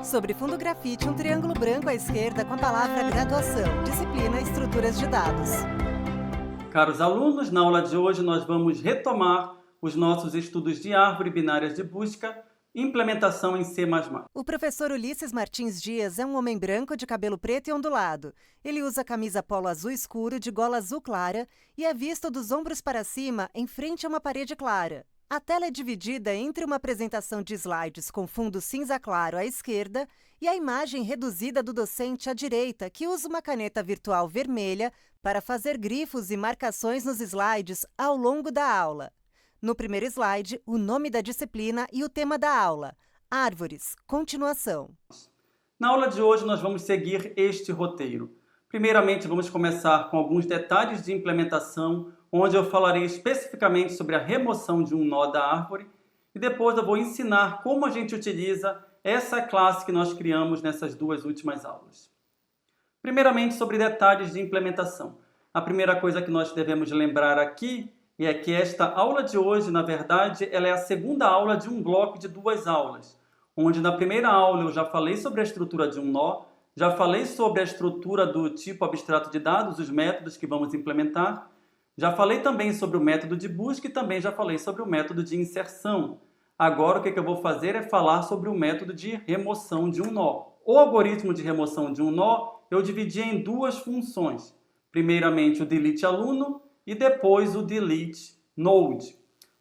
Sobre fundo grafite, um triângulo branco à esquerda com a palavra graduação, disciplina Estruturas de Dados. Caros alunos, na aula de hoje nós vamos retomar os nossos estudos de árvore binárias de busca, implementação em C++. O professor Ulisses Martins Dias é um homem branco de cabelo preto e ondulado. Ele usa camisa polo azul escuro de gola azul clara e é visto dos ombros para cima em frente a uma parede clara. A tela é dividida entre uma apresentação de slides com fundo cinza claro à esquerda e a imagem reduzida do docente à direita, que usa uma caneta virtual vermelha para fazer grifos e marcações nos slides ao longo da aula. No primeiro slide, o nome da disciplina e o tema da aula. Árvores. Continuação. Na aula de hoje nós vamos seguir este roteiro. Primeiramente vamos começar com alguns detalhes de implementação, onde eu falarei especificamente sobre a remoção de um nó da árvore e depois eu vou ensinar como a gente utiliza essa classe que nós criamos nessas duas últimas aulas. Primeiramente sobre detalhes de implementação. A primeira coisa que nós devemos lembrar aqui é que esta aula de hoje, na verdade, ela é a segunda aula de um bloco de duas aulas, onde na primeira aula eu já falei sobre a estrutura de um nó, já falei sobre a estrutura do tipo abstrato de dados, os métodos que vamos implementar, já falei também sobre o método de busca e também já falei sobre o método de inserção. Agora o que eu vou fazer é falar sobre o método de remoção de um nó. O algoritmo de remoção de um nó eu dividi em duas funções. Primeiramente o delete aluno e depois o delete node.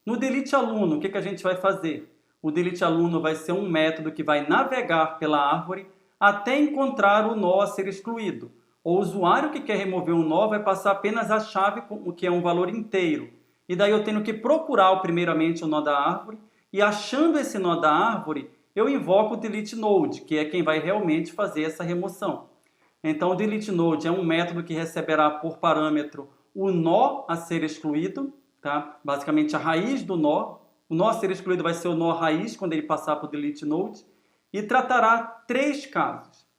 No delete aluno, o que a gente vai fazer? O delete aluno vai ser um método que vai navegar pela árvore até encontrar o nó a ser excluído. O usuário que quer remover um nó vai passar apenas a chave, o que é um valor inteiro. E daí eu tenho que procurar primeiramente o nó da árvore e achando esse nó da árvore, eu invoco o delete node, que é quem vai realmente fazer essa remoção. Então o delete node é um método que receberá por parâmetro o nó a ser excluído, tá? Basicamente a raiz do nó. O nó a ser excluído vai ser o nó raiz quando ele passar para o delete node e tratará três casos.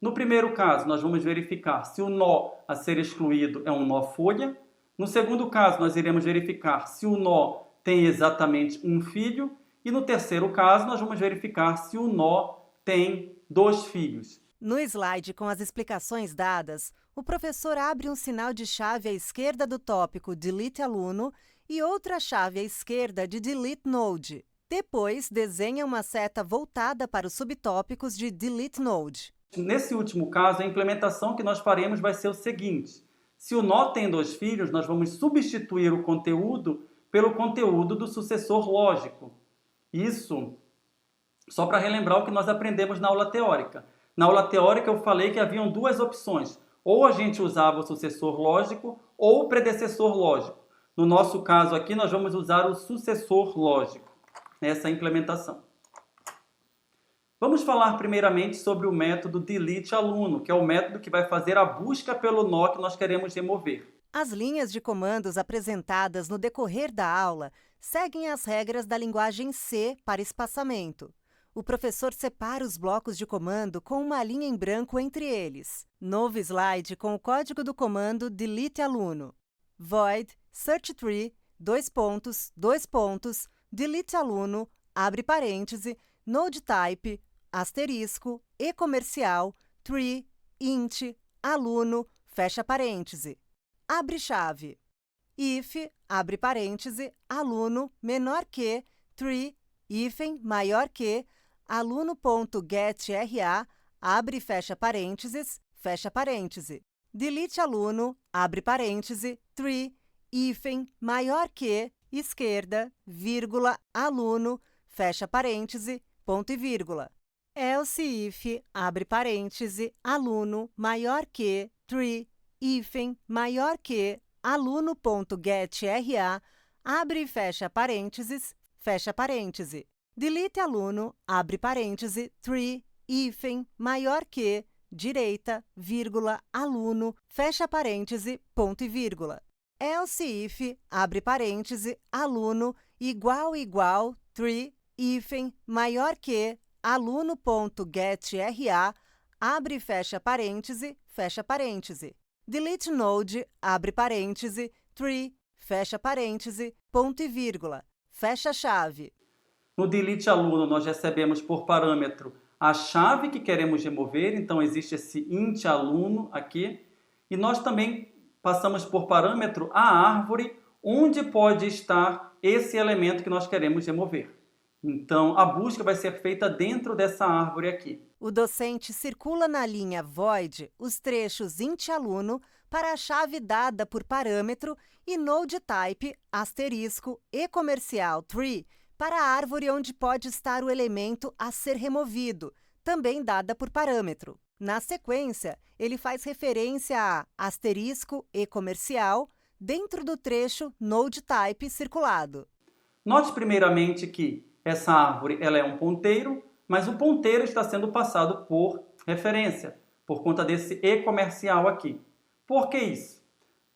No primeiro caso, nós vamos verificar se o nó a ser excluído é um nó folha. No segundo caso, nós iremos verificar se o nó tem exatamente um filho. E no terceiro caso, nós vamos verificar se o nó tem dois filhos. No slide com as explicações dadas, o professor abre um sinal de chave à esquerda do tópico Delete Aluno e outra chave à esquerda de Delete Node. Depois, desenha uma seta voltada para os subtópicos de Delete Node. Nesse último caso, a implementação que nós faremos vai ser o seguinte. Se o nó tem dois filhos, nós vamos substituir o conteúdo pelo conteúdo do sucessor lógico. Isso só para relembrar o que nós aprendemos na aula teórica. Na aula teórica eu falei que haviam duas opções. Ou a gente usava o sucessor lógico ou o predecessor lógico. No nosso caso aqui, nós vamos usar o sucessor lógico nessa implementação. Vamos falar primeiramente sobre o método delete aluno, que é o método que vai fazer a busca pelo nó que nós queremos remover. As linhas de comandos apresentadas no decorrer da aula seguem as regras da linguagem C para espaçamento. O professor separa os blocos de comando com uma linha em branco entre eles. Novo slide com o código do comando delete aluno. Void, search tree, delete aluno, abre parêntese, node type, asterisco, e comercial, tree, int, aluno, fecha parêntese. Abre chave. If, abre parêntese, aluno, menor que, tree, hífen, maior que, aluno.getRA, abre e fecha parênteses, fecha parêntese. Delete aluno, abre parêntese, tree, hífen, maior que, esquerda, vírgula, aluno, fecha parêntese, ponto e vírgula. Else if, abre parêntese, aluno, maior que, tree, hífen, maior que, aluno.getRA, abre e fecha parênteses, fecha parêntese. Delete aluno, abre parêntese, tree, hífen, maior que, direita, vírgula, aluno, fecha parêntese, ponto e vírgula. Else if, abre parêntese, aluno, igual, tree, hífen, maior que, aluno.getRA, abre e fecha parêntese, fecha parêntese. Delete node, abre parêntese, tree, fecha parêntese, ponto e vírgula, fecha chave. No delete aluno, nós recebemos por parâmetro a chave que queremos remover, então existe esse int aluno aqui, e nós também passamos por parâmetro a árvore onde pode estar esse elemento que nós queremos remover. Então, a busca vai ser feita dentro dessa árvore aqui. O docente circula na linha void os trechos int aluno para a chave dada por parâmetro e node type asterisco e comercial tree para a árvore onde pode estar o elemento a ser removido, também dada por parâmetro. Na sequência, ele faz referência a asterisco e comercial dentro do trecho node type circulado. Note primeiramente que essa árvore ela é um ponteiro, mas o ponteiro está sendo passado por referência, por conta desse e comercial aqui. Por que isso?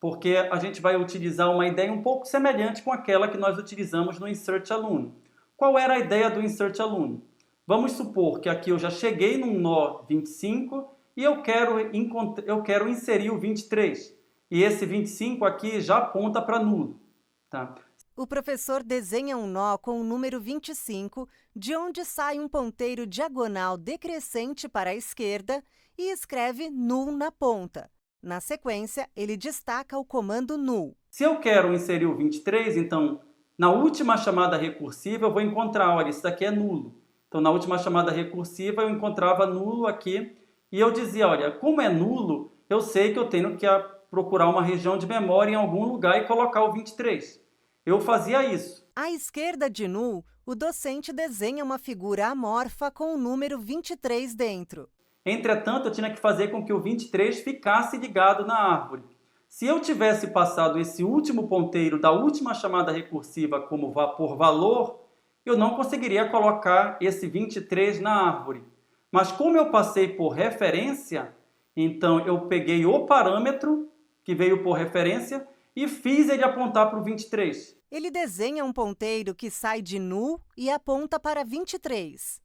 Porque a gente vai utilizar uma ideia um pouco semelhante com aquela que nós utilizamos no Insert Aluno. Qual era a ideia do Insert Aluno? Vamos supor que aqui eu já cheguei num nó 25 e eu quero inserir o 23. E esse 25 aqui já aponta para nulo. Tá? O professor desenha um nó com o número 25, de onde sai um ponteiro diagonal decrescente para a esquerda e escreve null na ponta. Na sequência, ele destaca o comando null. Se eu quero inserir o 23, então, na última chamada recursiva, eu vou encontrar, olha, isso daqui é nulo. Então, na última chamada recursiva, eu encontrava nulo aqui e eu dizia, olha, como é nulo, eu sei que eu tenho que procurar uma região de memória em algum lugar e colocar o 23. Eu fazia isso. À esquerda de null, o docente desenha uma figura amorfa com o número 23 dentro. Entretanto, eu tinha que fazer com que o 23 ficasse ligado na árvore. Se eu tivesse passado esse último ponteiro da última chamada recursiva como por valor, eu não conseguiria colocar esse 23 na árvore. Mas como eu passei por referência, então eu peguei o parâmetro que veio por referência e fiz ele apontar para o 23. Ele desenha um ponteiro que sai de null e aponta para 23.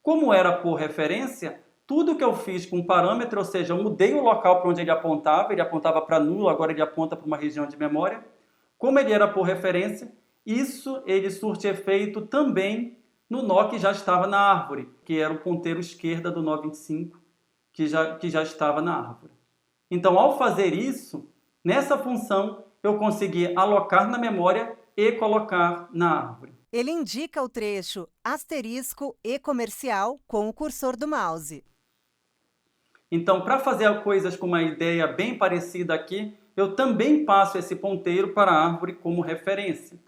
Como era por referência, tudo que eu fiz com parâmetro, ou seja, eu mudei o local para onde ele apontava para nulo, agora ele aponta para uma região de memória. Como ele era por referência, isso ele surte efeito também no nó que já estava na árvore, que era o ponteiro esquerda do nó 25, que já estava na árvore. Então, ao fazer isso, nessa função, eu consegui alocar na memória e colocar na árvore. Ele indica o trecho asterisco e comercial com o cursor do mouse. Então, para fazer coisas com uma ideia bem parecida aqui, eu também passo esse ponteiro para a árvore como referência.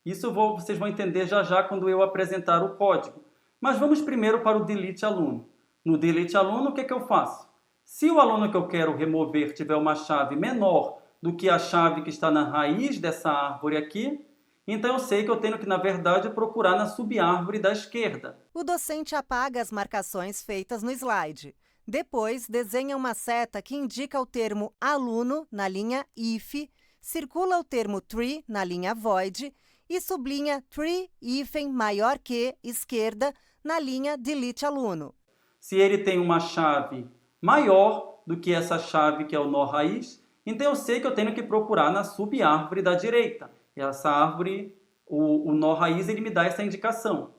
Isso vocês vão entender já já quando eu apresentar o código. Mas vamos primeiro para o delete aluno. No delete aluno, o que eu faço? Se o aluno que eu quero remover tiver uma chave menor do que a chave que está na raiz dessa árvore aqui, então eu sei que eu tenho que, na verdade, procurar na subárvore da esquerda. O docente apaga as marcações feitas no slide. Depois, desenha uma seta que indica o termo aluno na linha if, circula o termo tree na linha void e sublinha tree hífen maior que esquerda na linha delete aluno. Se ele tem uma chave maior do que essa chave que é o nó raiz, então eu sei que eu tenho que procurar na subárvore da direita. E essa árvore, o nó raiz, ele me dá essa indicação.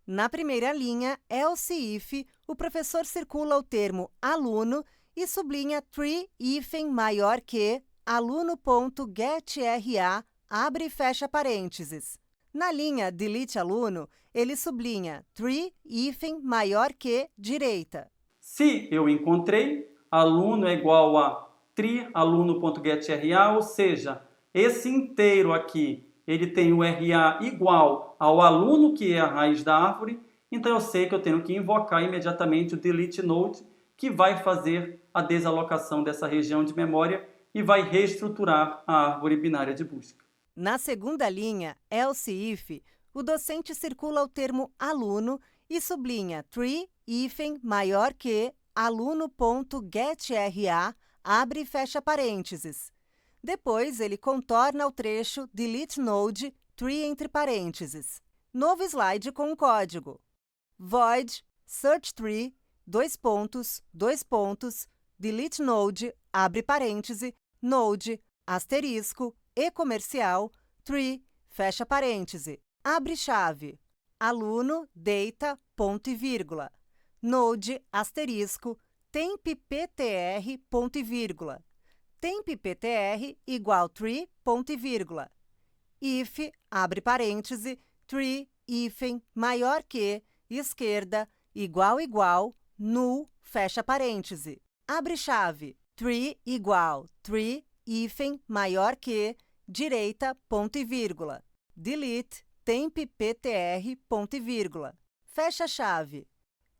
Na primeira linha, else if, o professor circula o termo aluno e sublinha tree hífen maior que aluno.getRA, abre e fecha parênteses. Na linha delete aluno, ele sublinha tree hífen maior que direita. Se eu encontrei, aluno é igual a tree aluno.getRA, ou seja, esse inteiro aqui, ele tem o RA igual ao aluno, que é a raiz da árvore, então eu sei que eu tenho que invocar imediatamente o delete node, que vai fazer a desalocação dessa região de memória e vai reestruturar a árvore binária de busca. Na segunda linha, else if, o docente circula o termo aluno e sublinha tree hífen maior que aluno.getRA, abre e fecha parênteses. Depois, ele contorna o trecho delete node, tree entre parênteses. Novo slide com o código. Void, search tree, delete node, abre parêntese, node, asterisco, e comercial, tree, fecha parêntese. Abre chave, aluno, data, ponto e vírgula. node, asterisco, temp.ptr, ponto e vírgula. Temp.ptr igual tree, ponto e vírgula. If, abre parêntese, tree, hífen, maior que, esquerda, igual, null, fecha parêntese. Abre chave, tree igual, tree, hífen, maior que, direita, ponto e vírgula. Delete, temp.ptr, ponto e vírgula. Fecha chave.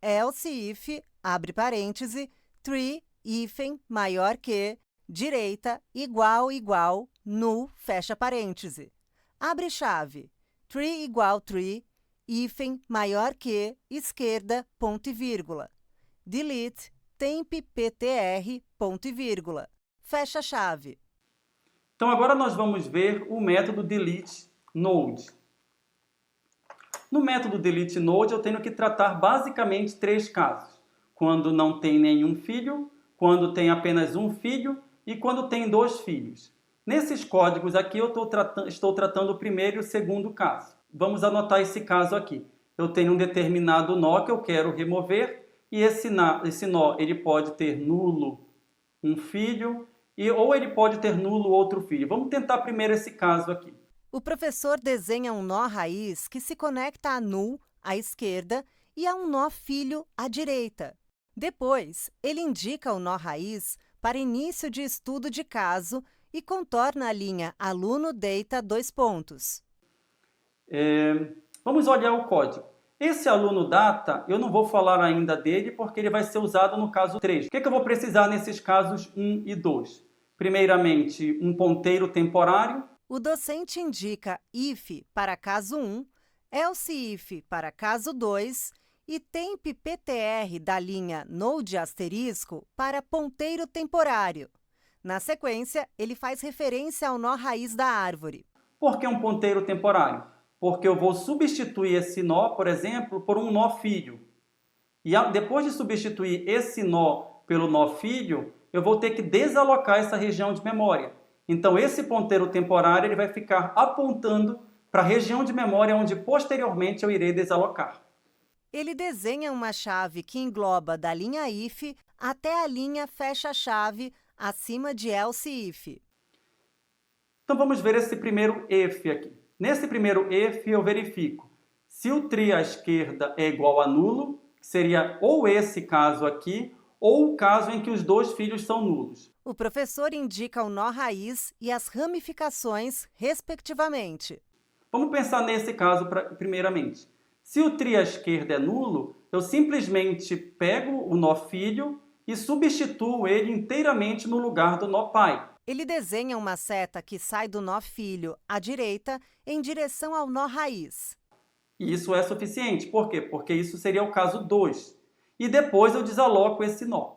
Else if, abre parêntese, tree, hífen, maior que, direita, igual, null, fecha parêntese. Abre chave. Tree igual tree, hífen, maior que, esquerda, ponto e vírgula. Delete, temp.ptr, ponto e vírgula. Fecha chave. Então agora nós vamos ver o método delete node. No método delete node eu tenho que tratar basicamente 3 casos. Quando não tem nenhum filho, quando tem apenas um filho e quando tem 2 filhos. Nesses códigos aqui eu estou tratando o primeiro e o segundo caso. Vamos anotar esse caso aqui. Eu tenho um determinado nó que eu quero remover e esse nó ele pode ter nulo um filho ou ele pode ter nulo outro filho. Vamos tentar primeiro esse caso aqui. O professor desenha um nó raiz que se conecta a null, à esquerda, e a um nó filho, à direita. Depois, ele indica o nó raiz para início de estudo de caso e contorna a linha aluno data 2 pontos. Vamos olhar o código. Esse aluno data, eu não vou falar ainda dele porque ele vai ser usado no caso 3. O que eu vou precisar nesses casos 1 e 2? Primeiramente, um ponteiro temporário. O docente indica if para caso 1, else if para caso 2 e temp.ptr da linha node asterisco para ponteiro temporário. Na sequência, ele faz referência ao nó raiz da árvore. Por que um ponteiro temporário? Porque eu vou substituir esse nó, por exemplo, por um nó filho. E depois de substituir esse nó pelo nó filho, eu vou ter que desalocar essa região de memória. Então, esse ponteiro temporário ele vai ficar apontando para a região de memória onde posteriormente eu irei desalocar. Ele desenha uma chave que engloba da linha if até a linha fecha-chave acima de else if. Então, vamos ver esse primeiro if aqui. Nesse primeiro if, eu verifico se o tree à esquerda é igual a nulo, que seria ou esse caso aqui, ou o caso em que os 2 filhos são nulos. O professor indica o nó raiz e as ramificações, respectivamente. Vamos pensar nesse caso primeiramente. Se o tree à esquerda é nulo, eu simplesmente pego o nó filho e substituo ele inteiramente no lugar do nó pai. Ele desenha uma seta que sai do nó filho à direita em direção ao nó raiz. E isso é suficiente. Por quê? Porque isso seria o caso 2. E depois eu desaloco esse nó.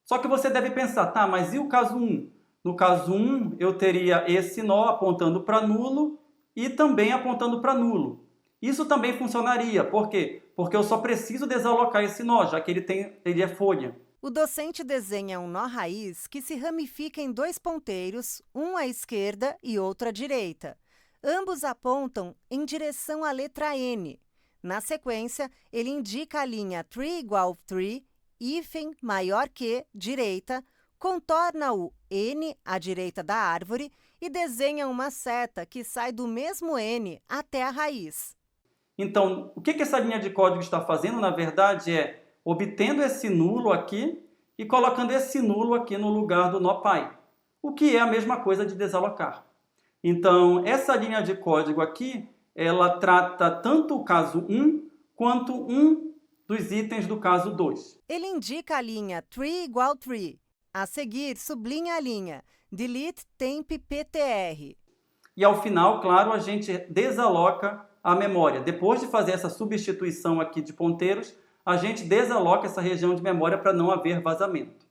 Só que você deve pensar, tá, mas e o caso 1? No caso 1, eu teria esse nó apontando para nulo e também apontando para nulo. Isso também funcionaria. Por quê? Porque eu só preciso desalocar esse nó, já que ele é folha. O docente desenha um nó raiz que se ramifica em 2 ponteiros, um à esquerda e outro à direita. Ambos apontam em direção à letra N. Na sequência, ele indica a linha tree igual tree, hífen maior que, direita, contorna o N à direita da árvore e desenha uma seta que sai do mesmo N até a raiz. Então, o que essa linha de código está fazendo, na verdade, é obtendo esse nulo aqui e colocando esse nulo aqui no lugar do nó pai, o que é a mesma coisa de desalocar. Então, essa linha de código aqui, ela trata tanto o caso 1 quanto um dos itens do caso 2. Ele indica a linha tree igual tree. A seguir, sublinha a linha delete temp.ptr. E ao final, claro, a gente desaloca a memória. Depois de fazer essa substituição aqui de ponteiros, a gente desaloca essa região de memória para não haver vazamento.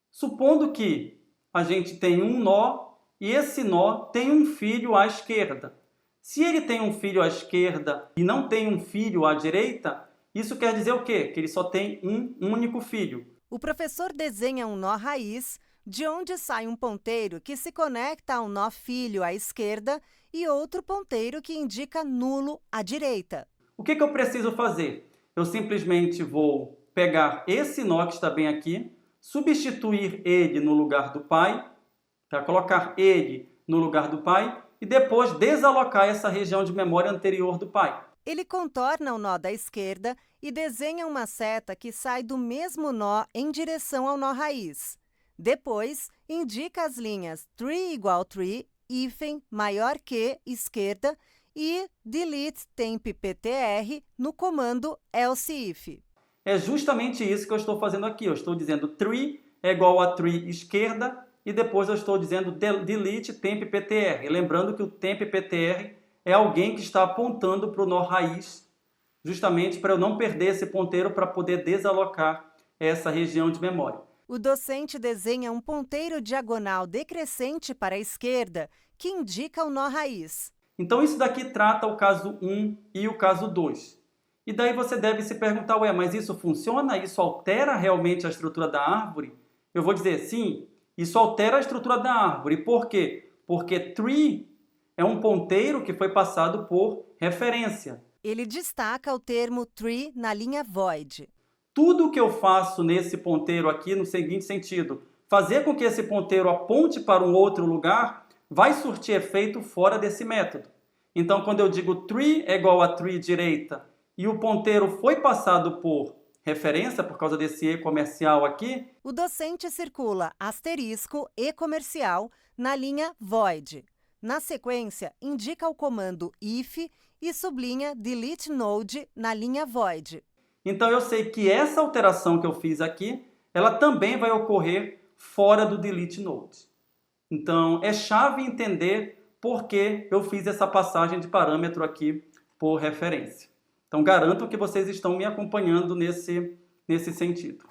Supondo que a gente tem um nó e esse nó tem um filho à esquerda. Se ele tem um filho à esquerda e não tem um filho à direita, isso quer dizer o quê? Que ele só tem um único filho. O professor desenha um nó raiz, de onde sai um ponteiro que se conecta a um nó filho à esquerda e outro ponteiro que indica nulo à direita. O que eu preciso fazer? eu simplesmente vou pegar esse nó que está bem aqui, substituir ele no lugar do pai, para colocar ele no lugar do pai e depois desalocar essa região de memória anterior do pai. Ele contorna o nó da esquerda e desenha uma seta que sai do mesmo nó em direção ao nó raiz. Depois, indica as linhas tree igual tree, hífen maior que esquerda e delete temp ptr no comando else if. É justamente isso que eu estou fazendo aqui. Eu estou dizendo tree é igual a tree esquerda e depois eu estou dizendo delete temp ptr. Lembrando que o temp ptr é alguém que está apontando para o nó raiz, justamente para eu não perder esse ponteiro para poder desalocar essa região de memória. O docente desenha um ponteiro diagonal decrescente para a esquerda, que indica o nó raiz. Então isso daqui trata o caso 1 e o caso 2. E daí você deve se perguntar, ué, mas isso funciona? Isso altera realmente a estrutura da árvore? Eu vou dizer, sim, isso altera a estrutura da árvore. Por quê? Porque tree é um ponteiro que foi passado por referência. Ele destaca o termo tree na linha void. Tudo o que eu faço nesse ponteiro aqui no seguinte sentido, fazer com que esse ponteiro aponte para um outro lugar, vai surtir efeito fora desse método. Então, quando eu digo tree é igual a tree direita e o ponteiro foi passado por referência, por causa desse e comercial aqui, o docente circula asterisco e comercial na linha void. Na sequência, indica o comando if e sublinha delete node na linha void. Então eu sei que essa alteração que eu fiz aqui, ela também vai ocorrer fora do delete node. Então é chave entender por que eu fiz essa passagem de parâmetro aqui por referência. Então garanto que vocês estão me acompanhando nesse sentido.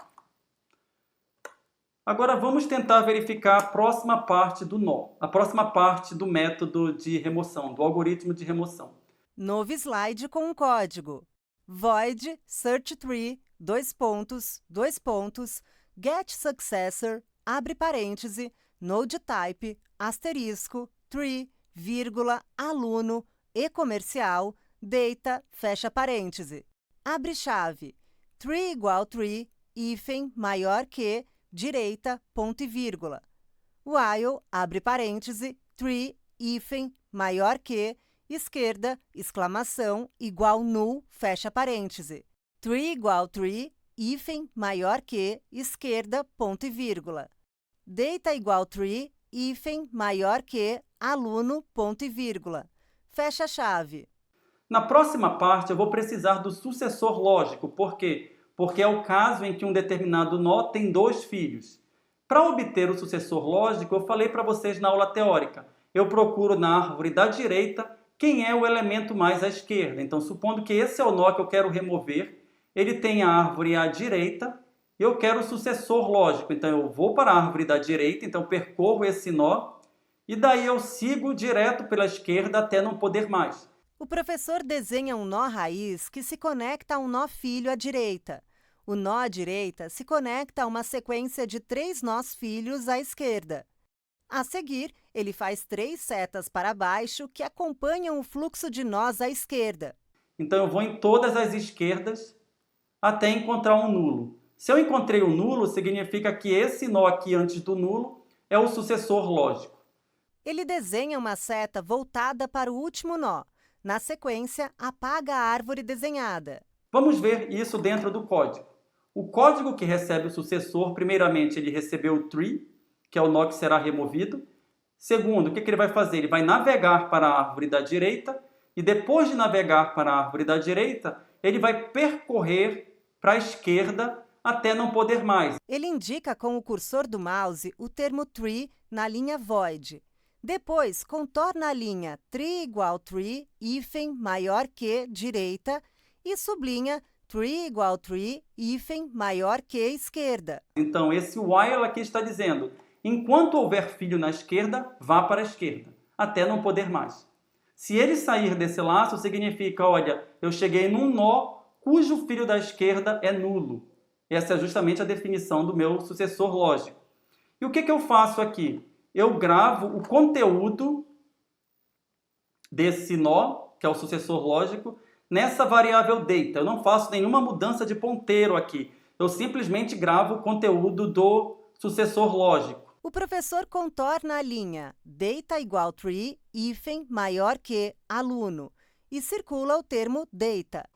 Agora vamos tentar verificar a próxima parte do nó, a próxima parte do método de remoção, do algoritmo de remoção. Novo slide com um código. Void search tree, get successor, abre parêntese, node type, asterisco, tree, vírgula, aluno, e comercial, data, fecha parêntese. Abre chave, tree igual tree, hífen maior que, direita, ponto e vírgula. While, abre parêntese, tree, hífen maior que, esquerda, exclamação, igual null, fecha parêntese. Tree igual tree, hífen maior que, esquerda, ponto e vírgula. Data igual tree, hífen maior que, aluno, ponto e vírgula. Fecha a chave. Na próxima parte eu vou precisar do sucessor lógico. Por quê? Porque é o caso em que um determinado nó tem 2 filhos. Para obter o sucessor lógico, eu falei para vocês na aula teórica. Eu procuro na árvore da direita quem é o elemento mais à esquerda. Então, supondo que esse é o nó que eu quero remover, ele tem a árvore à direita, e eu quero o sucessor lógico. Então, eu vou para a árvore da direita, então percorro esse nó, e daí eu sigo direto pela esquerda até não poder mais. O professor desenha um nó raiz que se conecta a um nó filho à direita. O nó à direita se conecta a uma sequência de 3 nós filhos à esquerda. A seguir, ele faz 3 setas para baixo que acompanham o fluxo de nós à esquerda. Então, eu vou em todas as esquerdas até encontrar um nulo. Se eu encontrei um nulo, significa que esse nó aqui antes do nulo é o sucessor lógico. Ele desenha uma seta voltada para o último nó. Na sequência, apaga a árvore desenhada. Vamos ver isso dentro do código. O código que recebe o sucessor, primeiramente, ele recebeu o tree, que é o nó que será removido. Segundo, o que ele vai fazer? Ele vai navegar para a árvore da direita e depois de navegar para a árvore da direita, ele vai percorrer para a esquerda até não poder mais. Ele indica com o cursor do mouse o termo tree na linha void. Depois, contorna a linha tree igual tree, hífen maior que, direita, e sublinha tree igual tree, hífen maior que, esquerda. Então, esse while aqui está dizendo, enquanto houver filho na esquerda, vá para a esquerda, até não poder mais. Se ele sair desse laço, significa, olha, eu cheguei num nó cujo filho da esquerda é nulo. Essa é justamente a definição do meu sucessor lógico. E o que eu faço aqui? Eu gravo o conteúdo desse nó, que é o sucessor lógico, nessa variável data. Eu não faço nenhuma mudança de ponteiro aqui. Eu simplesmente gravo o conteúdo do sucessor lógico. O professor contorna a linha data igual tree, hífen maior que aluno, e circula o termo data.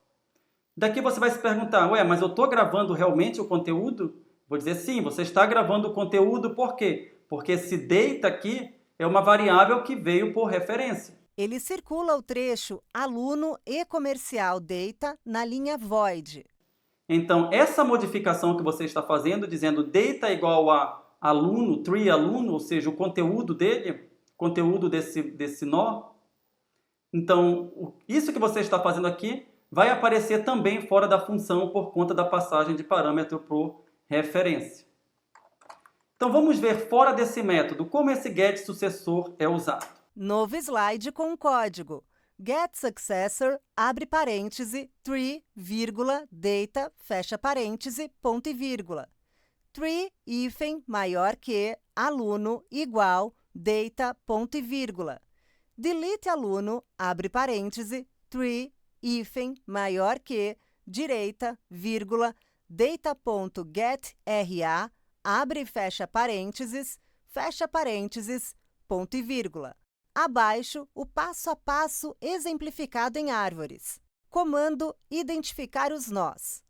Daqui você vai se perguntar, ué, mas eu estou gravando realmente o conteúdo? Vou dizer sim, você está gravando o conteúdo por quê? Porque esse data aqui é uma variável que veio por referência. Ele circula o trecho aluno e comercial data na linha void. Então, essa modificação que você está fazendo, dizendo data igual a aluno, tree aluno, ou seja, o conteúdo dele, conteúdo desse nó. Então, isso que você está fazendo aqui vai aparecer também fora da função por conta da passagem de parâmetro por referência. Então, vamos ver fora desse método como esse get sucessor é usado. Novo slide com o código getSuccessor, abre parêntese, tree, vírgula, data, fecha parêntese, ponto e vírgula. Tree, hífen, maior que, aluno, igual, data, ponto e vírgula. Delete aluno, abre parêntese, tree, hífen, maior que, direita, vírgula, data.getRA, abre e fecha parênteses, ponto e vírgula. Abaixo, o passo a passo exemplificado em árvores. Comando identificar os nós.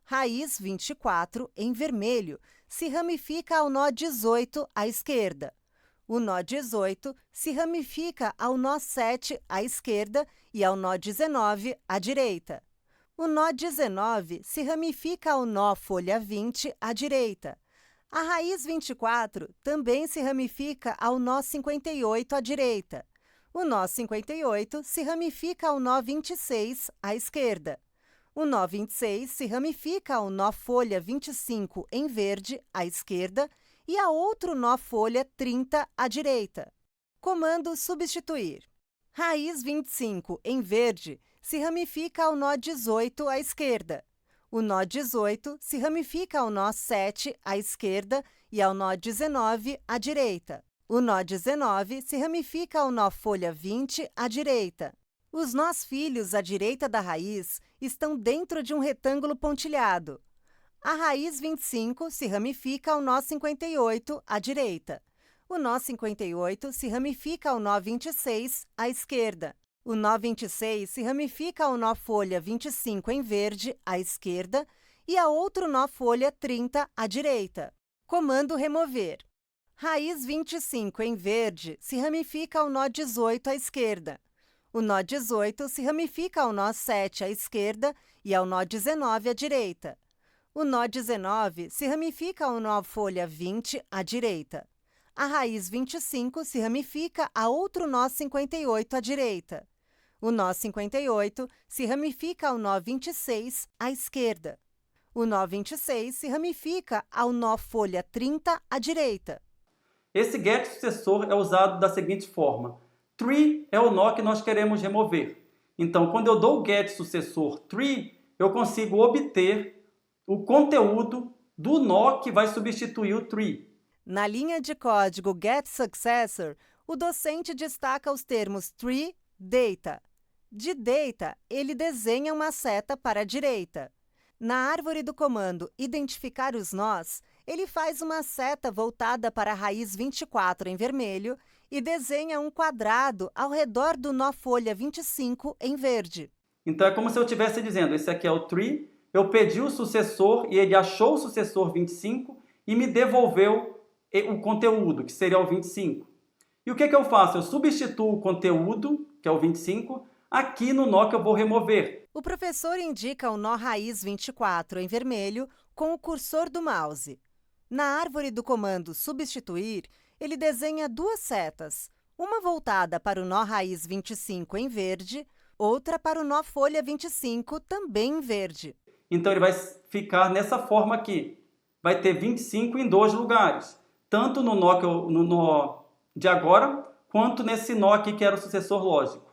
Raiz 24, em vermelho, se ramifica ao nó 18 à esquerda. O nó 18 se ramifica ao nó 7 à esquerda e ao nó 19 à direita. O nó 19 se ramifica ao nó folha 20 à direita. A raiz 24 também se ramifica ao nó 58 à direita. O nó 58 se ramifica ao nó 26 à esquerda. O nó 26 se ramifica ao nó folha 25 em verde à esquerda e a outro nó folha 30 à direita. Comando substituir. Raiz 25 em verde se ramifica ao nó 18 à esquerda. O nó 18 se ramifica ao nó 7 à esquerda e ao nó 19 à direita. O nó 19 se ramifica ao nó folha 20 à direita. Os nós filhos à direita da raiz estão dentro de um retângulo pontilhado. A raiz 25 se ramifica ao nó 58 à direita. O nó 58 se ramifica ao nó 26 à esquerda. O nó 26 se ramifica ao nó folha 25 em verde à esquerda e a outro nó folha 30 à direita. Comando remover. Raiz 25 em verde se ramifica ao nó 18 à esquerda. O nó 18 se ramifica ao nó 7 à esquerda e ao nó 19 à direita. O nó 19 se ramifica ao nó folha 20 à direita. A raiz 25 se ramifica a outro nó 58 à direita. O nó 58 se ramifica ao nó 26 à esquerda. O nó 26 se ramifica ao nó folha 30 à direita. Esse get sucessor é usado da seguinte forma. Tree é o nó que nós queremos remover. Então, quando eu dou o get sucessor tree, eu consigo obter o conteúdo do nó que vai substituir o tree. Na linha de código getSuccessor, o docente destaca os termos tree, data. De data, ele desenha uma seta para a direita. Na árvore do comando identificar os nós, ele faz uma seta voltada para a raiz 24 em vermelho e desenha um quadrado ao redor do nó folha 25 em verde. Então é como se eu estivesse dizendo, esse aqui é o tree, eu pedi o sucessor e ele achou o sucessor 25 e me devolveu o conteúdo, que seria o 25. E o que eu faço? Eu substituo o conteúdo, que é o 25, aqui no nó que eu vou remover. O professor indica o nó raiz 24 em vermelho com o cursor do mouse. Na árvore do comando substituir, ele desenha duas setas, uma voltada para o nó raiz 25 em verde, outra para o nó folha 25 também em verde. Então ele vai ficar nessa forma aqui. Vai ter 25 em dois lugares, tanto no nó de agora, quanto nesse nó aqui que era o sucessor lógico.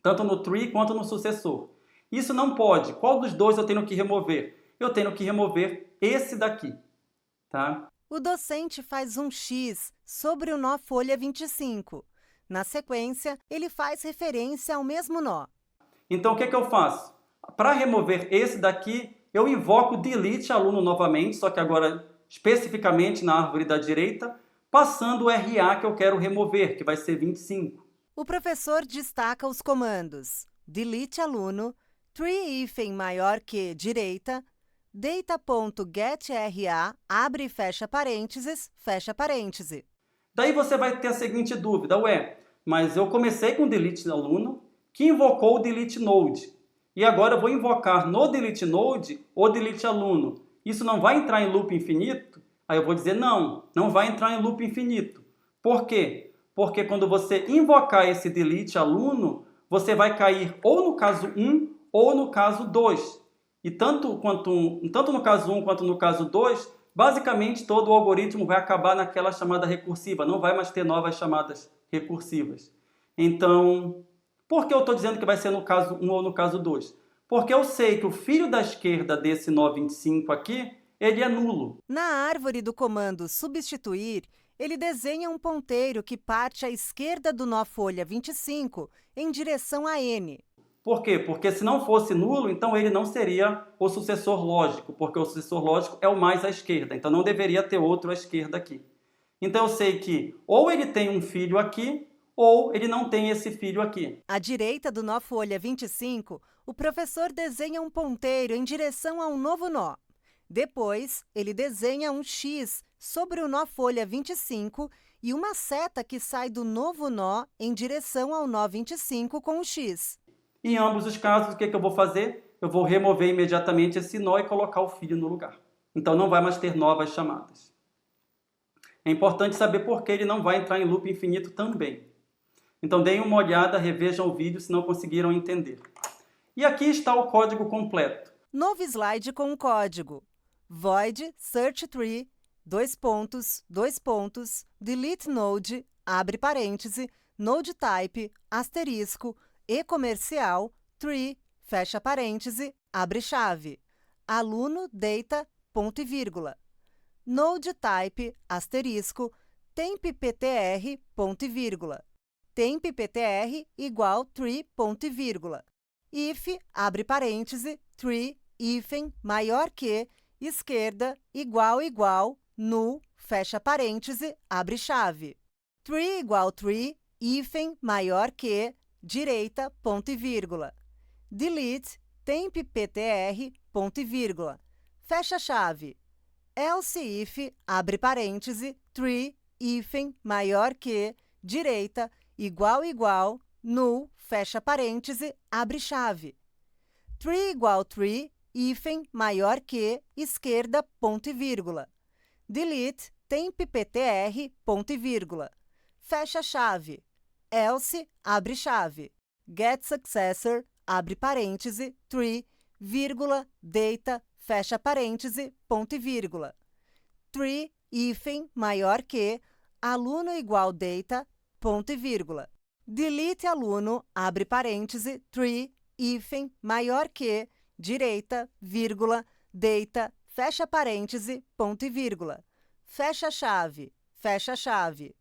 Tanto no tree quanto no sucessor. Isso não pode. Qual dos dois eu tenho que remover? Eu tenho que remover esse daqui. Tá? O docente faz um X sobre o nó folha 25. Na sequência, ele faz referência ao mesmo nó. Então, o que eu faço? Para remover esse daqui, eu invoco delete aluno novamente, só que agora especificamente na árvore da direita, passando o RA que eu quero remover, que vai ser 25. O professor destaca os comandos delete aluno, tree maior que direita, data.getRA, abre e fecha parênteses, fecha parêntese. Daí você vai ter a seguinte dúvida, mas eu comecei com delete aluno, que invocou o delete node, e agora eu vou invocar no delete node o delete aluno. Isso não vai entrar em loop infinito? Aí eu vou dizer não vai entrar em loop infinito. Por quê? Porque quando você invocar esse delete aluno, você vai cair ou no caso 1 ou no caso 2. E tanto no caso 1 quanto no caso 2, basicamente todo o algoritmo vai acabar naquela chamada recursiva, não vai mais ter novas chamadas recursivas. Então, por que eu estou dizendo que vai ser no caso 1 ou no caso 2? Porque eu sei que o filho da esquerda desse nó 25 aqui, ele é nulo. Na árvore do comando substituir, ele desenha um ponteiro que parte à esquerda do nó folha 25 em direção a N. Por quê? Porque se não fosse nulo, então ele não seria o sucessor lógico, porque o sucessor lógico é o mais à esquerda, então não deveria ter outro à esquerda aqui. Então eu sei que ou ele tem um filho aqui, ou ele não tem esse filho aqui. À direita do nó folha 25, o professor desenha um ponteiro em direção a um novo nó. Depois, ele desenha um X sobre o nó folha 25 e uma seta que sai do novo nó em direção ao nó 25 com o X. Em ambos os casos, o que eu vou fazer? Eu vou remover imediatamente esse nó e colocar o filho no lugar. Então não vai mais ter novas chamadas. É importante saber por que ele não vai entrar em loop infinito também. Então deem uma olhada, revejam o vídeo se não conseguiram entender. E aqui está o código completo. Novo slide com o código. Void search tree, delete node, abre parêntese, node type, asterisco, e comercial, tree, fecha parêntese, abre chave, aluno, data, ponto e vírgula, node type, asterisco, tempptr, ponto e vírgula, tempptr igual tree, ponto e vírgula, if, abre parêntese, tree, maior que, esquerda, igual, null, fecha parêntese, abre chave, tree igual tree, maior que, direita, ponto e vírgula, delete, tempptr, ponto e vírgula, fecha chave, else if, abre parêntese, tree, maior que, direita, igual, null, fecha parêntese, abre chave, tree igual tree, maior que, esquerda, ponto e vírgula, delete, tempptr, ponto e vírgula, fecha chave, else, abre chave, get successor, abre parêntese, tree, vírgula, data, fecha parêntese, ponto e vírgula, tree, maior que, aluno igual data, ponto e vírgula, delete aluno, abre parêntese, tree, maior que, direita, vírgula, data, fecha parêntese, ponto e vírgula, fecha chave, fecha chave.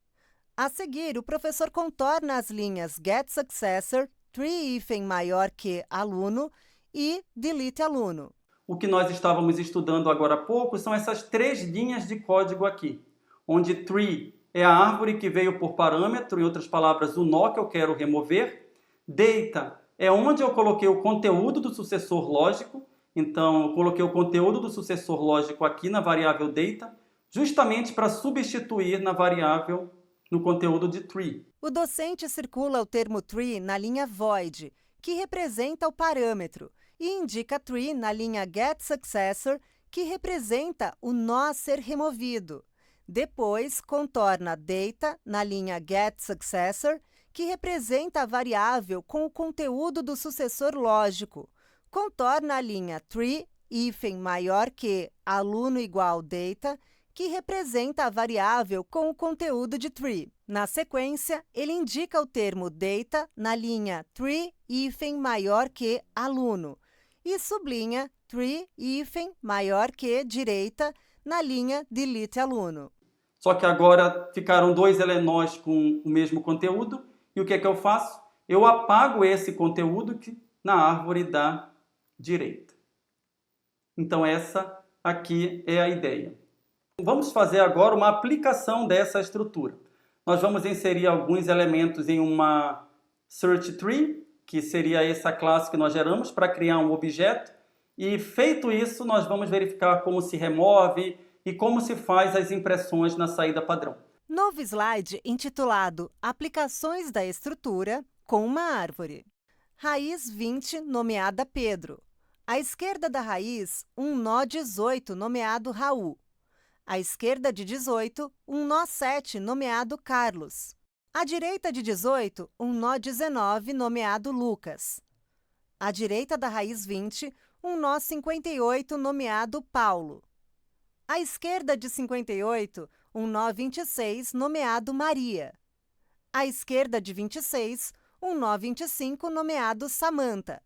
A seguir, o professor contorna as linhas get successor, tree maior que aluno e delete aluno. O que nós estávamos estudando agora há pouco são essas 3 linhas de código aqui, onde tree é a árvore que veio por parâmetro, em outras palavras, o nó que eu quero remover, data é onde eu coloquei o conteúdo do sucessor lógico, então eu coloquei o conteúdo do sucessor lógico aqui na variável data, justamente para substituir na variável no conteúdo de tree. O docente circula o termo tree na linha void, que representa o parâmetro, e indica tree na linha get successor, que representa o nó a ser removido. Depois, contorna data na linha get successor, que representa a variável com o conteúdo do sucessor lógico. Contorna a linha tree, maior que, aluno igual data, que representa a variável com o conteúdo de tree. Na sequência, ele indica o termo data na linha tree, maior que, aluno, e sublinha tree, maior que, direita, na linha delete aluno. Só que agora ficaram 2 nós com o mesmo conteúdo, e o que é que eu faço? Eu apago esse conteúdo na árvore da direita. Então essa aqui é a ideia. Vamos fazer agora uma aplicação dessa estrutura. Nós vamos inserir alguns elementos em uma search tree, que seria essa classe que nós geramos para criar um objeto. E feito isso, nós vamos verificar como se remove e como se faz as impressões na saída padrão. Novo slide intitulado Aplicações da estrutura com uma árvore. Raiz 20, nomeada Pedro. À esquerda da raiz, um nó 18, nomeado Raul. À esquerda de 18, um nó 7, nomeado Carlos. À direita de 18, um nó 19, nomeado Lucas. À direita da raiz 20, um nó 58, nomeado Paulo. À esquerda de 58, um nó 26, nomeado Maria. À esquerda de 26, um nó 25, nomeado Samantha.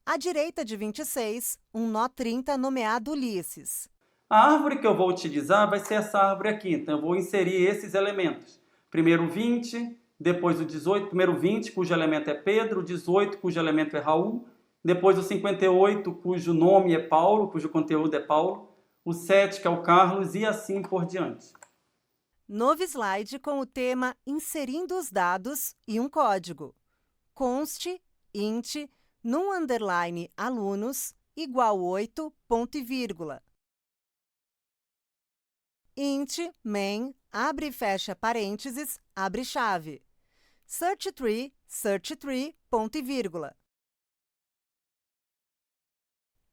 À direita de 26, um nó 30, nomeado Ulisses. A árvore que eu vou utilizar vai ser essa árvore aqui, então eu vou inserir esses elementos. Primeiro o 20, depois o 18, primeiro o 20, cujo elemento é Pedro, o 18, cujo elemento é Raul, depois o 58, cujo nome é Paulo, cujo conteúdo é Paulo, o 7, que é o Carlos, e assim por diante. Novo slide com o tema Inserindo os dados e um código. Const, int, num underline alunos, igual 8, ponto e vírgula. Int, main, abre e fecha parênteses, abre chave. Search tree, ponto e vírgula.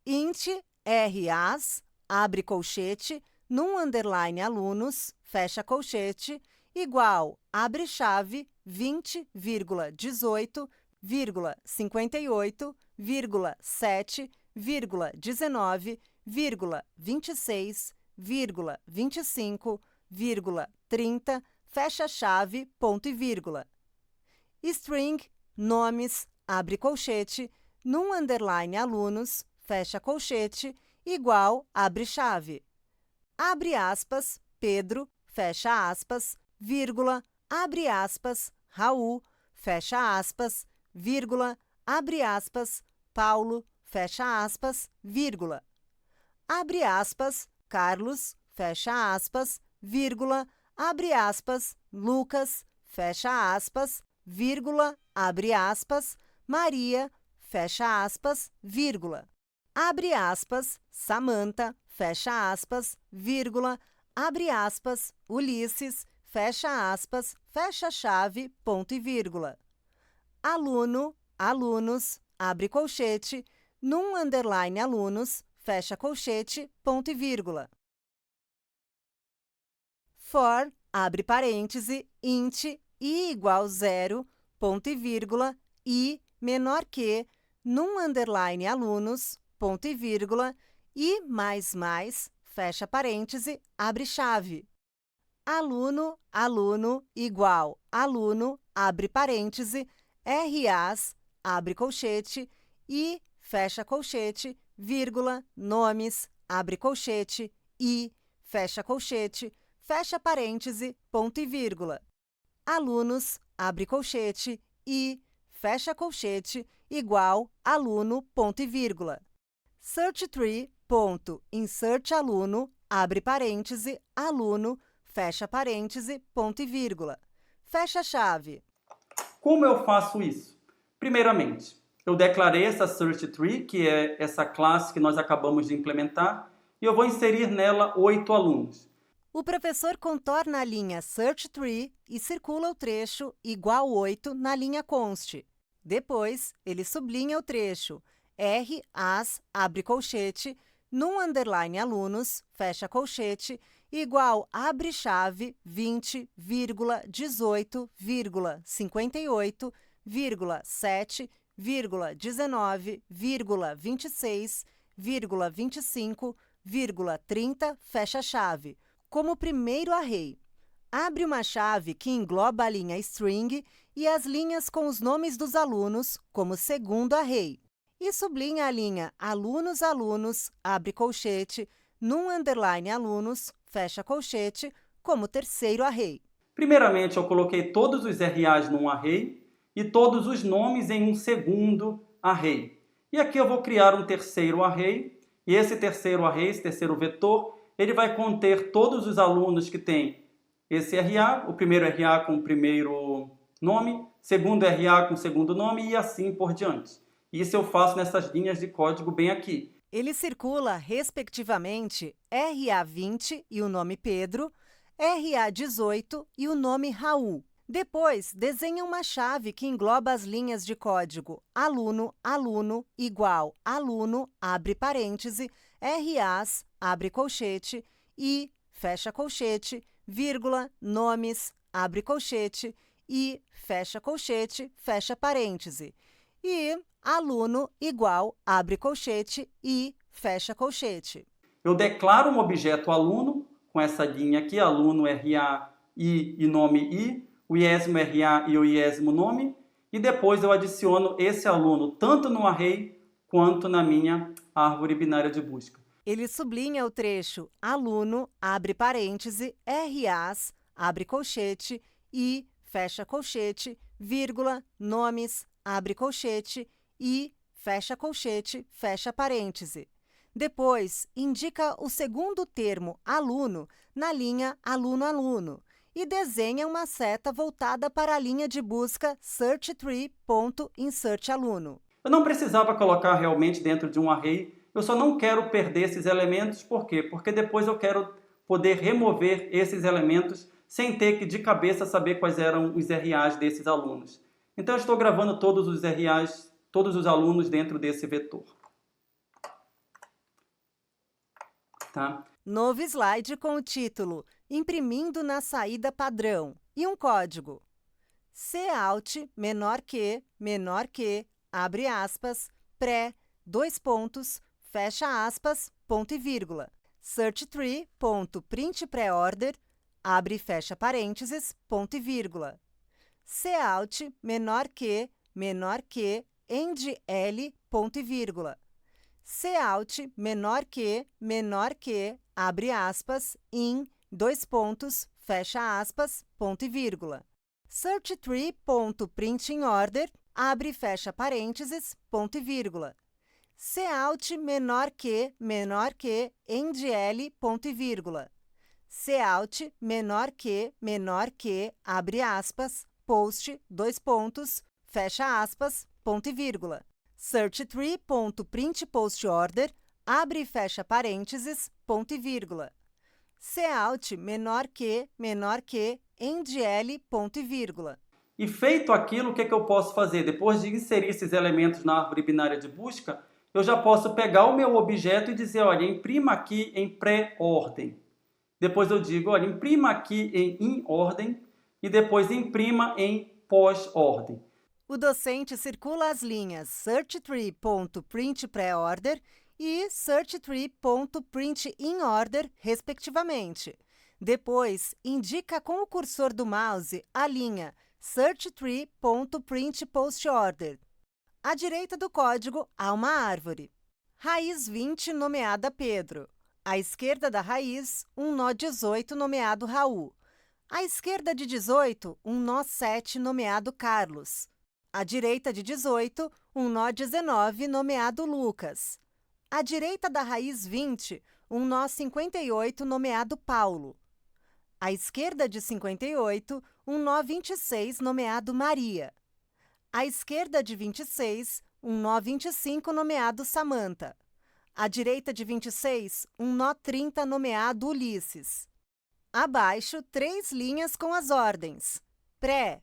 Int, ras, abre colchete, num underline alunos, fecha colchete, igual, abre chave, 20,18,7,19,26,25,30, fecha chave, ponto e vírgula. String, nomes, abre colchete, num underline alunos, fecha colchete, igual, abre chave. Abre aspas, Pedro, fecha aspas, vírgula, abre aspas, Raul, fecha aspas, vírgula, abre aspas, Paulo, fecha aspas, vírgula. Abre aspas, Carlos, fecha aspas, vírgula, abre aspas, Lucas, fecha aspas, vírgula, abre aspas, Maria, fecha aspas, vírgula. Abre aspas, Samantha, fecha aspas, vírgula, abre aspas, Ulisses, fecha aspas, fecha chave, ponto e vírgula. Aluno, alunos, abre colchete, num underline alunos, fecha colchete, ponto e vírgula. For, abre parêntese, int, i igual 0, ponto e vírgula, i menor que, num underline alunos, ponto e vírgula, i mais, fecha parêntese, abre chave. Aluno, aluno, igual, aluno, abre parêntese, ras, abre colchete, i, fecha colchete, vírgula, nomes, abre colchete, i, fecha colchete, fecha parêntese, ponto e vírgula. Alunos, abre colchete, i, fecha colchete, igual, aluno, ponto e vírgula. Search tree, ponto, insert aluno, abre parêntese, aluno, fecha parêntese, ponto e vírgula. Fecha chave. Como eu faço isso? Primeiramente, eu declarei essa search tree, que é essa classe que nós acabamos de implementar, e eu vou inserir nela 8 alunos. O professor contorna a linha search tree e circula o trecho igual 8 na linha const. Depois, ele sublinha o trecho ras, abre colchete, num underline alunos, fecha colchete, igual abre chave 20,18,58,19,26,25,30, fecha chave, como primeiro array. Abre uma chave que engloba a linha string e as linhas com os nomes dos alunos como segundo array. E sublinha a linha alunos, alunos, abre colchete, num underline alunos, fecha colchete, como terceiro array. Primeiramente, eu coloquei todos os RAs num array e todos os nomes em um segundo array. E aqui eu vou criar um terceiro array, e esse terceiro array, esse terceiro vetor, ele vai conter todos os alunos que têm esse RA, o primeiro RA com o primeiro nome, segundo RA com o segundo nome e assim por diante. Isso eu faço nessas linhas de código bem aqui. Ele circula, respectivamente, RA20 e o nome Pedro, RA18 e o nome Raul. Depois, desenha uma chave que engloba as linhas de código aluno, aluno, igual, aluno, abre parêntese, RAs, abre colchete, e, fecha colchete, vírgula, nomes, abre colchete, e, fecha colchete, fecha parêntese. E aluno igual, abre colchete, e, fecha colchete. Eu declaro um objeto aluno, com essa linha aqui, aluno RA, I e nome I, o iésimo RA e o iésimo nome, e depois eu adiciono esse aluno tanto no array quanto na minha árvore binária de busca. Ele sublinha o trecho aluno, abre parêntese, RAs, abre colchete, I, fecha colchete, vírgula, nomes, abre colchete, I, fecha colchete, fecha parêntese. Depois, indica o segundo termo aluno na linha aluno-aluno e desenha uma seta voltada para a linha de busca searchtree.insertAluno. Eu não precisava colocar realmente dentro de um array, eu só não quero perder esses elementos, por quê? Porque depois eu quero poder remover esses elementos sem ter que de cabeça saber quais eram os RAs desses alunos. Então eu estou gravando todos os RAs, todos os alunos dentro desse vetor. Tá? Novo slide com o título Imprimindo na saída padrão e um código. Cout menor que, abre aspas, pré, dois pontos, fecha aspas, ponto e vírgula. Searchtree.printPreorder, abre e fecha parênteses, ponto e vírgula. Cout menor que, endl, ponto e vírgula. Cout menor que, abre aspas, in, dois pontos, fecha aspas, ponto e vírgula. Searchtree.printinOrder, abre e fecha parênteses, ponto e vírgula. Cout menor que, endl, ponto e vírgula. Cout menor que, abre aspas, post, dois pontos, fecha aspas, ponto e vírgula. Searchtree.printPostOrder, abre e fecha parênteses, ponto e vírgula. Cout menor que, endl, ponto e vírgula. E feito aquilo, o que eu posso fazer? Depois de inserir esses elementos na árvore binária de busca, eu já posso pegar o meu objeto e dizer, olha, imprima aqui em pré-ordem. Depois eu digo, olha, imprima aqui em ordem e depois imprima em pós-ordem. O docente circula as linhas searchtree.printPreorder e searchtree.printinOrder, respectivamente. Depois, indica com o cursor do mouse a linha searchtree.printPostOrder. À direita do código há uma árvore. Raiz 20 nomeada Pedro. À esquerda da raiz, um nó 18 nomeado Raul. À esquerda de 18, um nó 7 nomeado Carlos. À direita de 18, um nó 19 nomeado Lucas. À direita da raiz 20, um nó 58 nomeado Paulo. À esquerda de 58, um nó 26 nomeado Maria. À esquerda de 26, um nó 25 nomeado Samanta. À direita de 26, um nó 30 nomeado Ulisses. Abaixo, 3 linhas com as ordens. Pré,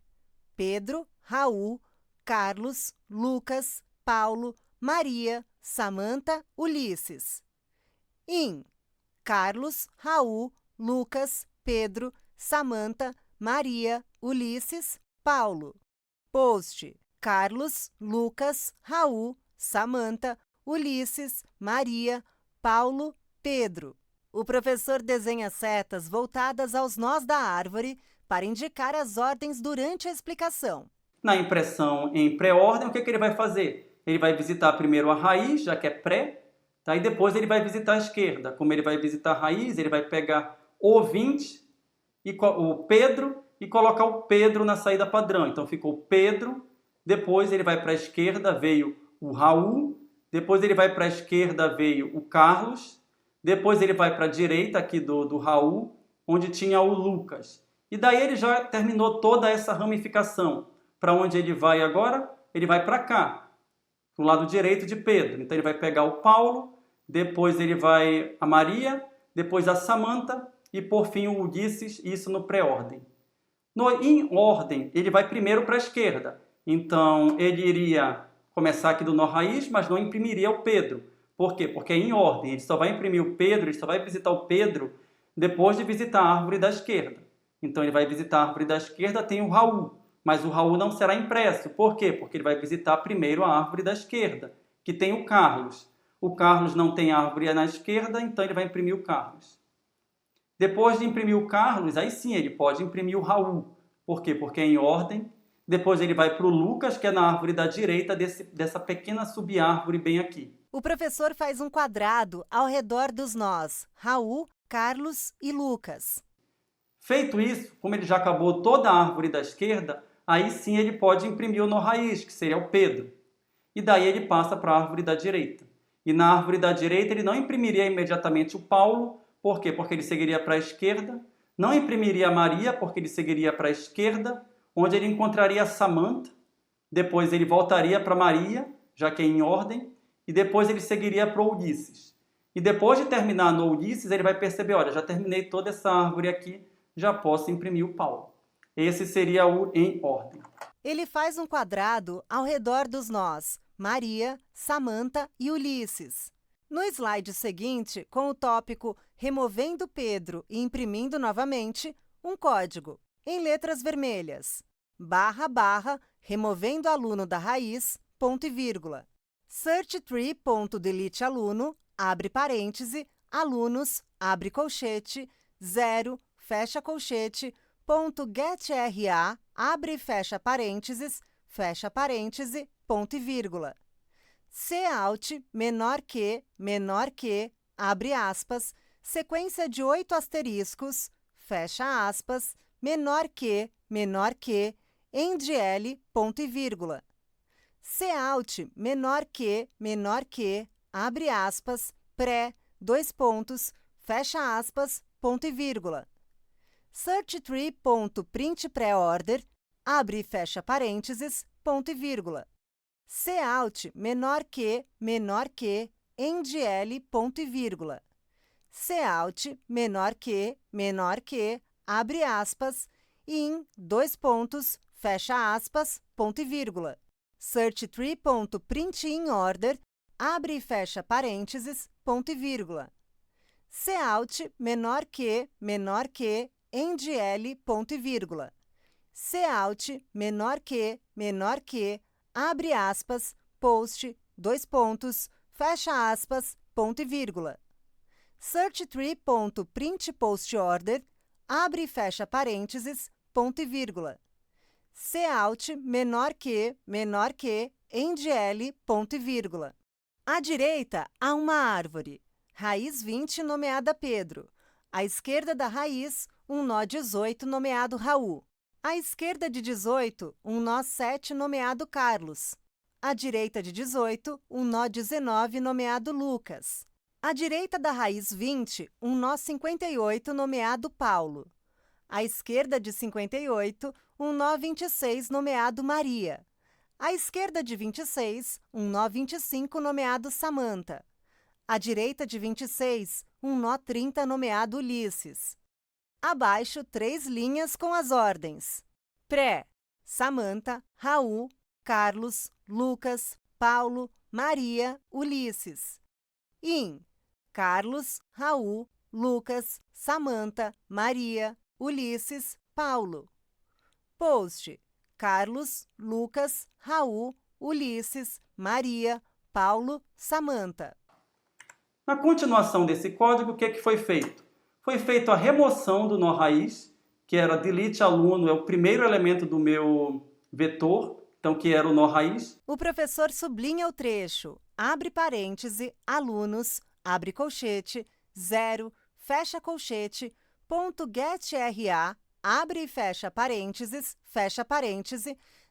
Pedro, Raul, Carlos, Lucas, Paulo, Maria, Samanta, Ulisses. In, Carlos, Raul, Lucas, Pedro, Samanta, Maria, Ulisses, Paulo. Post, Carlos, Lucas, Raul, Samanta, Ulisses, Maria, Paulo, Pedro. O professor desenha setas voltadas aos nós da árvore para indicar as ordens durante a explicação. Na impressão em pré-ordem, o que ele vai fazer? Ele vai visitar primeiro a raiz, já que é pré, tá? E depois ele vai visitar a esquerda. Como ele vai visitar a raiz, ele vai pegar o 20, o Pedro, e colocar o Pedro na saída padrão. Então ficou Pedro, depois ele vai para a esquerda, veio o Raul, depois ele vai para a esquerda, veio o Carlos, depois ele vai para a direita aqui do Raul, onde tinha o Lucas. E daí ele já terminou toda essa ramificação. Para onde ele vai agora? Ele vai para cá, do lado direito de Pedro. Então ele vai pegar o Paulo, depois ele vai a Maria, depois a Samanta e por fim o Ulisses, isso no pré-ordem. Em ordem, ele vai primeiro para a esquerda. Então ele iria começar aqui do nó raiz, mas não imprimiria o Pedro. Por quê? Porque é em ordem. Ele só vai imprimir o Pedro, ele só vai visitar o Pedro depois de visitar a árvore da esquerda. Então ele vai visitar a árvore da esquerda, tem o Raul. Mas o Raul não será impresso. Por quê? Porque ele vai visitar primeiro a árvore da esquerda, que tem o Carlos. O Carlos não tem árvore na esquerda, então ele vai imprimir o Carlos. Depois de imprimir o Carlos, aí sim ele pode imprimir o Raul. Por quê? Porque é em ordem. Depois ele vai para o Lucas, que é na árvore da direita dessa pequena subárvore bem aqui. O professor faz um quadrado ao redor dos nós, Raul, Carlos e Lucas. Feito isso, como ele já acabou toda a árvore da esquerda, aí sim ele pode imprimir o nó raiz, que seria o Pedro. E daí ele passa para a árvore da direita. E na árvore da direita ele não imprimiria imediatamente o Paulo. Por quê? Porque ele seguiria para a esquerda. Não imprimiria a Maria, porque ele seguiria para a esquerda, onde ele encontraria a Samanta. Depois ele voltaria para Maria, já que é em ordem. E depois ele seguiria para o Ulisses. E depois de terminar no Ulisses, ele vai perceber, olha, já terminei toda essa árvore aqui, já posso imprimir o Paulo. Esse seria o em ordem. Ele faz um quadrado ao redor dos nós, Maria, Samanta e Ulisses. No slide seguinte, com o tópico Removendo Pedro e imprimindo novamente, um código, em letras vermelhas, // removendo aluno da raiz, ponto e vírgula. Search_tree.delete aluno, abre parêntese, alunos, abre colchete, 0, fecha colchete, .getra, abre e fecha parênteses, ponto e vírgula. Cout, menor que, abre aspas, sequência de 8 asteriscos, fecha aspas, menor que, endl, ponto e vírgula. Cout, menor que, abre aspas, pré, 2 pontos, fecha aspas, ponto e vírgula. Searchtree.printPreorder, abre e fecha parênteses, ponto e vírgula. Cout, menor que, endl, ponto e vírgula. Cout, menor que, abre aspas, in, 2 pontos, fecha aspas, ponto e vírgula. Searchtree.printinOrder, abre e fecha parênteses, ponto e vírgula. Cout, menor que, endl, ponto e vírgula. Cout, menor que, abre aspas, post, 2 pontos, fecha aspas, ponto e vírgula. Searchtree.printPostOrder, abre e fecha parênteses, ponto e vírgula. Cout, menor que, endl, ponto e vírgula. À direita, há uma árvore, raiz 20 nomeada Pedro. À esquerda da raiz, um nó 18 nomeado Raul. À esquerda de 18, um nó 7 nomeado Carlos. À direita de 18, um nó 19 nomeado Lucas. À direita da raiz 20, um nó 58 nomeado Paulo. À esquerda de 58, um nó 26 nomeado Maria. À esquerda de 26, um nó 25 nomeado Samanta. À direita de 26, um nó 30 nomeado Ulisses. Abaixo, 3 linhas com as ordens. Pré, Samanta, Raul, Carlos, Lucas, Paulo, Maria, Ulisses. In, Carlos, Raul, Lucas, Samanta, Maria, Ulisses, Paulo. Post, Carlos, Lucas, Raul, Ulisses, Maria, Paulo, Samanta. Na continuação desse código, o que foi feito? Foi feita a remoção do nó raiz, que era delete aluno, é o primeiro elemento do meu vetor, então que era o nó raiz. O professor sublinha o trecho, abre parêntese, alunos, abre colchete, 0, fecha colchete, .getra, abre e fecha parênteses,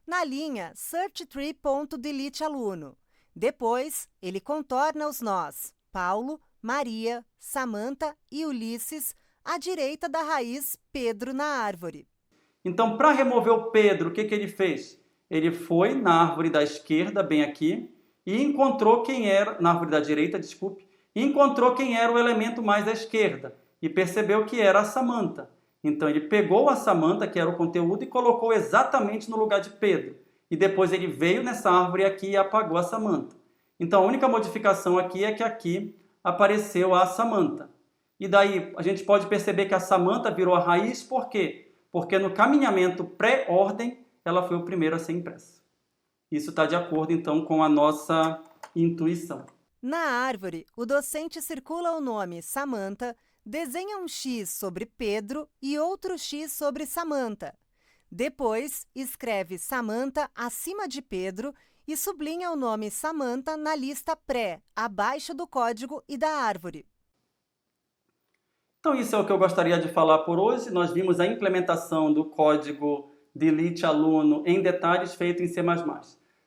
na linha searchtree.delete aluno. Depois, ele contorna os nós Paulo, Maria, Samanta e Ulisses à direita da raiz Pedro na árvore. Então, para remover o Pedro, o que ele fez? Ele foi na árvore da esquerda, bem aqui, e encontrou quem era, na árvore da direita, desculpe, e encontrou quem era o elemento mais à esquerda, e percebeu que era a Samanta. Então, ele pegou a Samanta, que era o conteúdo, e colocou exatamente no lugar de Pedro. E depois ele veio nessa árvore aqui e apagou a Samanta. Então, a única modificação aqui é que aqui apareceu a Samanta. E daí a gente pode perceber que a Samanta virou a raiz, por quê? Porque no caminhamento pré-ordem, ela foi o primeiro a ser impressa. Isso está de acordo, então, com a nossa intuição. Na árvore, o docente circula o nome Samanta, desenha um X sobre Pedro e outro X sobre Samanta. Depois, escreve Samanta acima de Pedro e sublinha o nome Samanta na lista pré, abaixo do código e da árvore. Então, isso é o que eu gostaria de falar por hoje. Nós vimos a implementação do código delete aluno em detalhes feito em C++.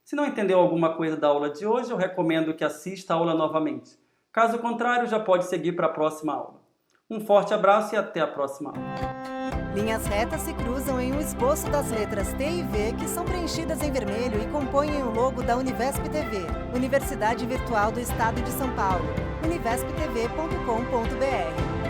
Se não entendeu alguma coisa da aula de hoje, eu recomendo que assista a aula novamente. Caso contrário, já pode seguir para a próxima aula. Um forte abraço e até a próxima aula. Linhas retas se cruzam em um esboço das letras T e V que são preenchidas em vermelho e compõem o logo da Univesp TV, Universidade Virtual do Estado de São Paulo, univesptv.com.br.